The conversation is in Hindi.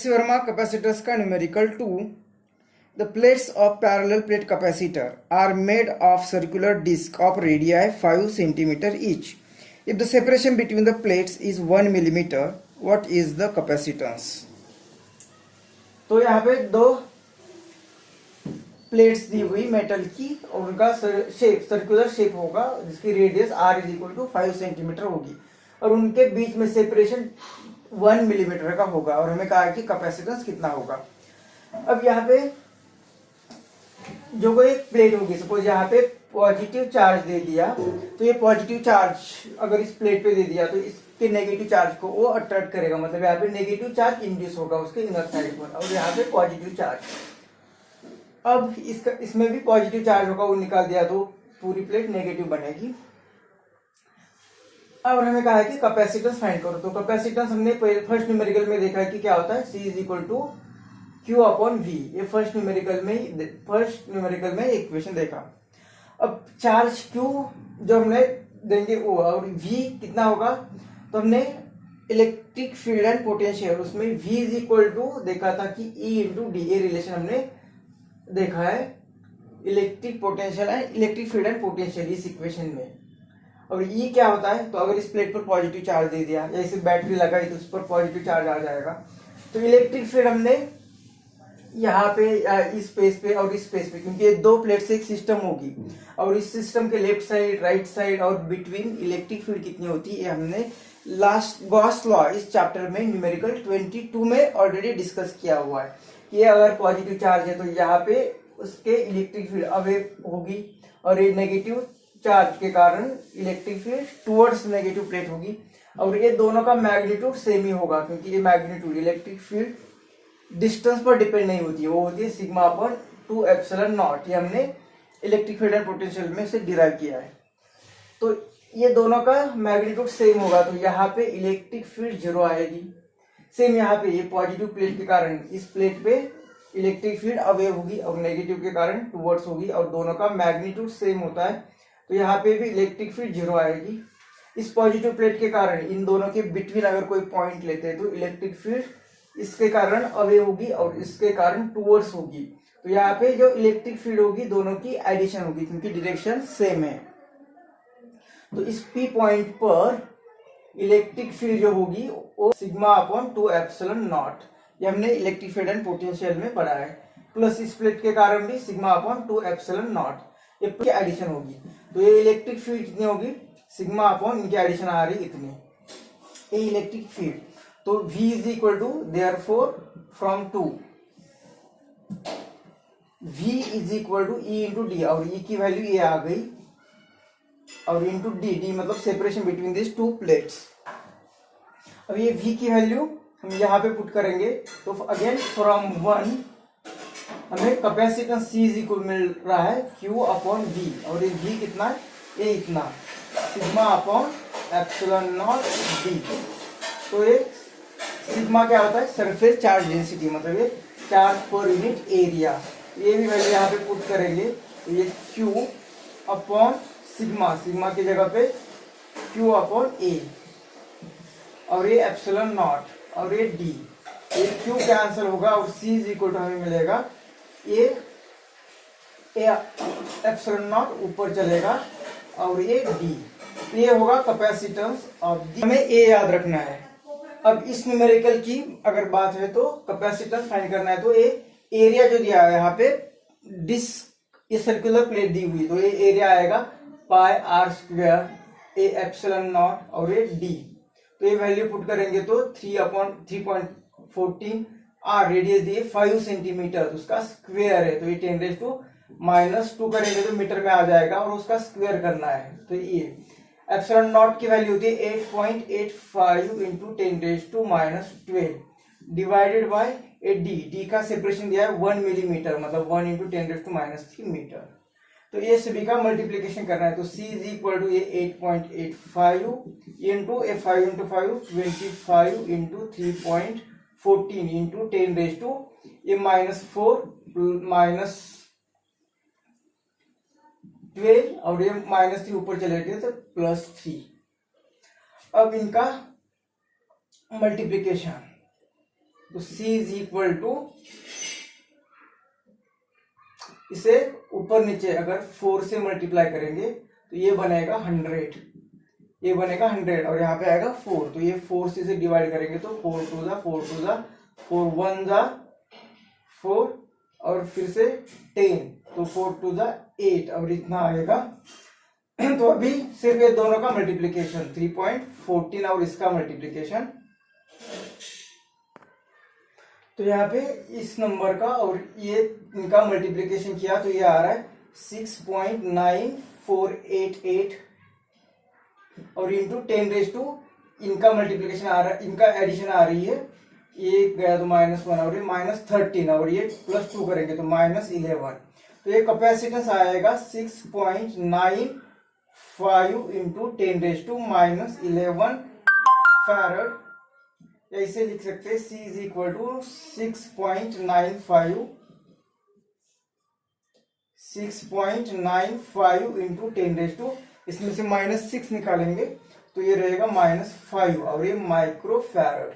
एस वर्मा कैपेसिटर्स का numerical 2. The plates of parallel plate capacitor are made of circular disc of radii 5 cm each. If the separation between the plates is 1 mm, what is the capacitance? तो यहाँ पे दो प्लेट्स दी हुई मेटल की और उनका शेप सर्कुलर शेप होगा जिसकी radius r is equal to 5 centimetre होगी और उनके बीच में सेपरेशन 1 मिलीमीटर का होगा और हमें कहा कि कैपेसिटेंस कितना होगा. अब यहाँ पे जो कोई प्लेट होगी, सपोज यहाँ पे पॉजिटिव चार्ज दे दिया तो ये पॉजिटिव चार्ज अगर इस प्लेट पे दे दिया तो इसके नेगेटिव चार्ज को वो अट्रैक्ट करेगा, मतलब यहाँ पे नेगेटिव चार्ज इंड्यूस होगा उसके इनर साइड पर और यहाँ पे पॉजिटिव चार्ज. अब इसमें भी पॉजिटिव चार्ज होगा, वो निकाल दिया तो पूरी प्लेट नेगेटिव बनेगी. अब हमें कहा है कि कैपेसिटेंस फाइंड करो. तो कैपेसिटेंस हमने फर्स्ट न्यूमेरिकल में देखा है कि क्या होता है, C is equal to Q upon V. ये फर्स्ट न्यूमेरिकल में इक्वेशन देखा. अब चार्ज Q जो हमने देंगे वो और V कितना होगा, तो हमने इलेक्ट्रिक फील्ड एंड पोटेंशियल उसमें V इज इक्वल टू देखा था कि E इंटू डी. ये रिलेशन हमने देखा है electric potential and electric field and potential इस इक्वेशन में. और E क्या होता है, तो अगर इस प्लेट पर पॉजिटिव चार्ज दे दिया या इसे बैटरी लगाई तो उस पर पॉजिटिव चार्ज आ जाएगा. तो इलेक्ट्रिक फील्ड हमने यहाँ पे इस स्पेस पे और इस स्पेस पे, क्योंकि ये दो प्लेट से एक सिस्टम होगी और इस सिस्टम के लेफ्ट साइड राइट साइड और बिटवीन इलेक्ट्रिक फील्ड कितनी होती है हमने लास्ट गॉस लॉ इस चैप्टर में न्यूमेरिकल 22 में ऑलरेडी डिस्कस किया हुआ है कि अगर पॉजिटिव चार्ज है तो यहाँ पे उसके इलेक्ट्रिक फील्ड अवे होगी और ये नेगेटिव चार्ज के कारण electric field towards negative plate होगी और ये दोनों का मैग्नीट्यूड सेम ही होगा, क्योंकि ये मैग्नीट्यूड इलेक्ट्रिक फील्ड डिस्टेंस पर डिपेंड नहीं होती है, वो होती है सिग्मा अपॉन 2 एप्सिलॉन नॉट. ये हमने इलेक्ट्रिक फील्ड एंड पोटेंशियल में से डिराइव किया है. तो ये दोनों का मैग्नीट्यूड सेम होगा तो यहाँ पे इलेक्ट्रिक फील्ड 0 आएगी. सेम यहाँ पे ये पॉजिटिव प्लेट के कारण इस प्लेट पे इलेक्ट्रिक फील्ड अवे होगी और नेगेटिव के कारण टुवर्ड्स होगी और दोनों का मैग्नीट्यूड सेम होता है तो यहाँ पे भी इलेक्ट्रिक फील्ड 0 आएगी. इस पॉजिटिव प्लेट के कारण इन दोनों के बिटवीन अगर कोई पॉइंट लेते हैं तो इलेक्ट्रिक फील्ड इसके कारण अवे होगी और इसके कारण टुवर्ड्स होगी. तो यहाँ पे जो इलेक्ट्रिक फील्ड होगी दोनों की एडिशन होगी क्योंकि डायरेक्शन सेम है. तो इस P पॉइंट पर इलेक्ट्रिक फील्ड जो होगी वो सिग्मा अपॉन 2 एप्सिलॉन नॉट. ये हमने इलेक्ट्रिक फील्ड एंड पोटेंशियल में पढ़ा है. प्लस इस प्लेट के कारण भी सिग्मा अपॉन 2 एप्सिलॉन नॉट ये एडिशन होगी. तो ये इलेक्ट्रिक फील्ड कितनी होगी, सिग्मा अपॉन इनकी एडिशन आ रही इतनी, ये इलेक्ट्रिक फील्ड. तो V is equal to therefore from 2 V is equal to E into D और E की वैल्यू ये आ गई और इंटू डी, डी मतलब separation between this two plates. अब ये V की वैल्यू हम यहाँ पे पुट करेंगे तो अगेन फ्रॉम 1 हमें कैपेसिटेंस C इज इक्वल मिल रहा है Q अपॉन V और ये V कितना है, ये इतना sigma upon epsilon not D. तो ये सिग्मा क्या होता है, सरफेस चार्ज डेंसिटी, मतलब ये चार्ज पर यूनिट एरिया. ये भी वैल्यू यहाँ पे पुट करेंगे तो ये Q अपॉन सिग्मा, सिग्मा की जगह पे Q अपॉन A और ये एप्सिलॉन नॉट और ये D. ये Q कैंसिल होगा और C इज इक्वल टू हमें मिलेगा ये एप्सिलॉन नॉट ऊपर चलेगा और ये D. ये होगा कैपेसिटेंस ऑफ दी. हमें A याद रखना है. अब इस न्यूमेरिकल की अगर बात है तो कैपेसिटेंस फाइंड करना है तो ये एरिया जो दिया है यहाँ पे डिस्क ये सर्कुलर प्लेट दी हुई तो ये एरिया आएगा pi R square A epsilon naught और ये D. तो ये वैल्यू पुट करेंगे तो 3.14 आर रेडियस दिए 5 सेंटीमीटर उसका स्क्वायर है तो ये 10⁻² करेंगे तो मीटर में आ जाएगा और उसका स्क्वायर करना है. तो ये एप्सिलॉन नॉट की वैल्यू होती है 8.85 इंटू 10⁻12 डिवाइडेड बाय डी का सेपरेशन दिया है 1 मिलीमीटर मतलब 1 इंटू 10⁻³ मीटर. तो ये सभी का मल्टीप्लीकेशन करना है तो C इज इक्वल टू ये 8.85 इंटू 5 इंटू 5 25 इंटू 3.14 इंटू 10⁻⁴ ये -12 और ये -3 ऊपर चले गए तो +3. अब इनका मल्टीप्लीकेशन तो C इज इक्वल टू, इसे ऊपर नीचे अगर 4 से मल्टीप्लाई करेंगे तो ये बनेगा 100, ये बनेगा 100 और यहाँ पे आएगा 4, तो ये 4 से इसे डिवाइड करेंगे तो 4 2 जा 4 2 जा 4 1 जा 4 और फिर से 10, तो 4 2 जा 8 और इतना आएगा। तो अभी सिर्फ ये दोनों का मल्टीप्लीकेशन 3.14 और इसका मल्टीप्लीकेशन, तो यहाँ पे इस नंबर का और ये इनका मल्टीप्लीकेशन किया तो ये आ रहा है 6.9488 और इंटू 10 रेज टू इनका मल्टीप्लीकेशन आ रहा है, इनका एडिशन आ रही है, ये गया तो -1 और ये -13 और ये +2 करेंगे तो -11, तो ये कैपेसिटेंस आएगा 6.95 इंटू 10 रेज टू -11 फैरड, या इसे लिख सकते हैं C is equal to 6.95 into 10 raise to, इसमें से -6 निकालेंगे तो ये रहेगा -5 और ये माइक्रो फैरड।